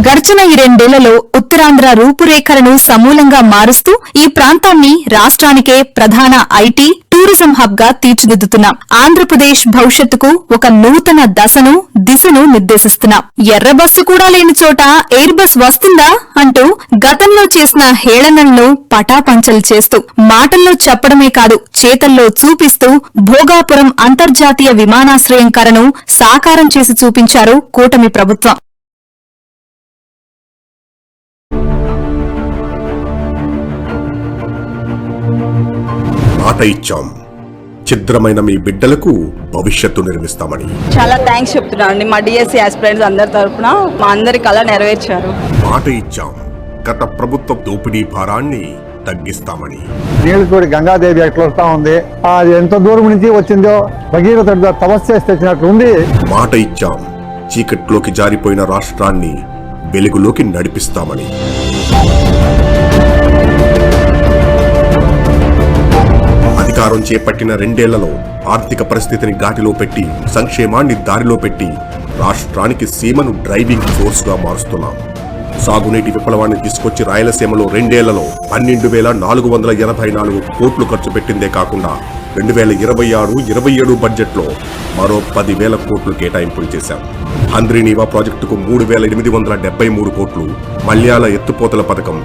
గడిచిన ఈ 2 ఏళ్లలో ఉత్తరాంధ్ర రూపురేఖలను సమూలంగా మారుస్తూ ఈ ప్రాంతాన్ని రాష్ట్రానికే ప్రధాన ఐటీ, టూరిజం హబ్ గా తీర్చిదిద్దుతున్నాం. ఆంధ్రప్రదేశ్ భవిష్యత్తుకు ఒక నూతన దిశను నిర్దేశిస్తున్నాం. ఎర్ర బస్సు కూడా లేని చోట ఎయిర్ బస్ వస్తుందా అంటూ గతంలో చేసిన హేళనలను పటాపంచలు చేస్తూ మాటల్లో చెప్పడమే కాదు చేతల్లో చూపిస్తూ భోగాపురం అంతర్జాతీయ విమానాశ్రయం కలను సాకారం చేసి చూపించారు కూటమి ప్రభుత్వం. మాట ఇచ్చాం, ఛిద్రమైన మీ బిడ్డలకు భవిష్యత్తు నిర్మిస్తామని. చాలా థ్యాంక్స్ చెప్తున్నానండి మా డిఎస్సి ఆస్పిరెంట్స్ అందరి తరఫున మా అందరి కళ నెరవేర్చారు. మాట ఇచ్చాం, గత ప్రభుత్వ దోపిడీ భారాన్ని తగ్గిస్తామని. నీళ్ళతోటి గంగాదేవి ఎట్లా వస్తా ఉంది, అది ఎంత దూరం నుంచి వచ్చిందో భగీరథ తపస్సు చేసి తెచ్చినట్లుంది. మాట ఇచ్చాం, చీకట్లోకి జారిపోయిన రాష్ట్రాన్ని వెలుగులోకి నడిపిస్తామని. అధికారం చేపట్టిన 2 ఏళ్లలో ఆర్థిక పరిస్థితిని ఘాటిలో పెట్టి సంక్షేమాన్ని దారిలో పెట్టి రాష్ట్రానికి సీమను డ్రైవింగ్ ఫోర్స్ గా మారుస్తున్నాం. సాగునీటి విప్లవాన్ని తీసుకొచ్చి రాయలసీమలో 2 ఏళ్లలో 12,484 కోట్లు ఖర్చు పెట్టిందే కాకుండా 2026-27 బడ్జెట్లో మరో 10,000 కోట్లు కేటాయింపులు చేశాం. హంద్రీనీవా ప్రాజెక్టుకు 3,873 కోట్లు, మల్యాల ఎత్తుపోతల పథకం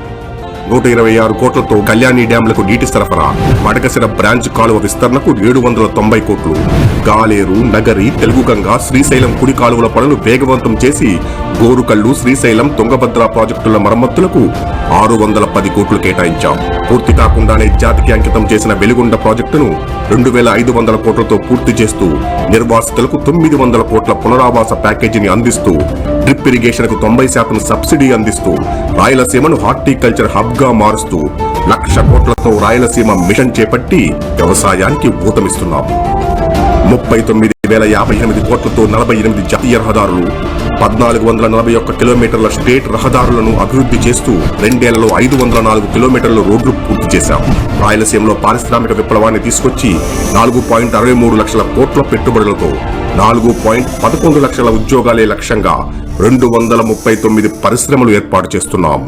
126 కోట్లతో కళ్యాణి డ్యాంలకు నీటి సరఫరా, మడకసిర బ్రాంచ్ కాలువ విస్తరణకు 790 కోట్లు, గాలేరు, నగరి, తెలుగుగంగ, శ్రీశైలం కుడి కాలువల పనులు వేగవంతం చేసి గోరుకల్లు, శ్రీశైలం, తుంగభద్ర ప్రాజెక్టుల మరమ్మతులకు 610 కోట్లు కేటాయించాం. పూర్తి కాకుండానే జాతికి అంకితం చేసిన వెలుగొండ ప్రాజెక్టును 2,500 కోట్లతో పూర్తి చేస్తూ నిర్వాసితులకు 900 కోట్ల పునరావాస ప్యాకేజీని అందిస్తూ డ్రిప్ ఇరిగేషన్ కు 90% సబ్సిడీ అందిస్తూ రాయలసీమను హార్టికల్చర్ హబ్ గా మారుస్తూ 1,00,000 కోట్లతో రాయలసీమ మిషన్ చేపట్టి వ్యవసాయానికి ఊతమిస్తున్నాం. 39,058 కోట్లతో 48 జాతీయ రహదారులు, 1,441 కిలోమీటర్ల స్టేట్ రహదారులను అభివృద్ధి చేస్తూ 2 ఏళ్లలో 504 కిలోమీటర్ల రోడ్లు పూర్తి చేశాం. రాయలసీమలో పారిశ్రామిక విప్లవాన్ని తీసుకొచ్చి 4.63 లక్షల కోట్ల పెట్టుబడులతో 4.11 లక్షల ఉద్యోగాలే లక్ష్యంగా 239 పరిశ్రమలు ఏర్పాటు చేస్తున్నాం.